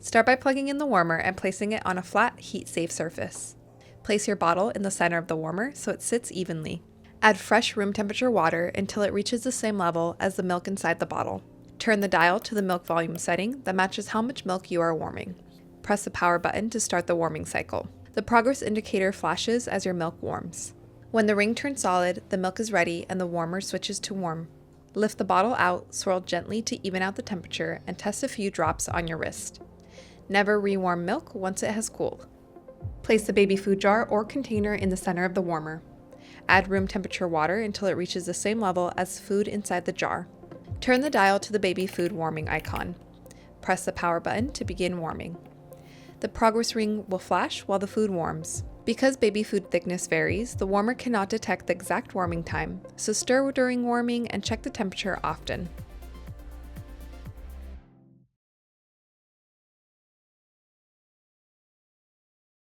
Start by plugging in the warmer and placing it on a flat, heat-safe surface. Place your bottle in the center of the warmer so it sits evenly. Add fresh room temperature water until it reaches the same level as the milk inside the bottle. Turn the dial to the milk volume setting that matches how much milk you are warming. Press the power button to start the warming cycle. The progress indicator flashes as your milk warms. When the ring turns solid, the milk is ready and the warmer switches to warm. Lift the bottle out, swirl gently to even out the temperature, and test a few drops on your wrist. Never rewarm milk once it has cooled. Place the baby food jar or container in the center of the warmer. Add room temperature water until it reaches the same level as food inside the jar. Turn the dial to the baby food warming icon. Press the power button to begin warming. The progress ring will flash while the food warms. Because baby food thickness varies, the warmer cannot detect the exact warming time, so stir during warming and check the temperature often.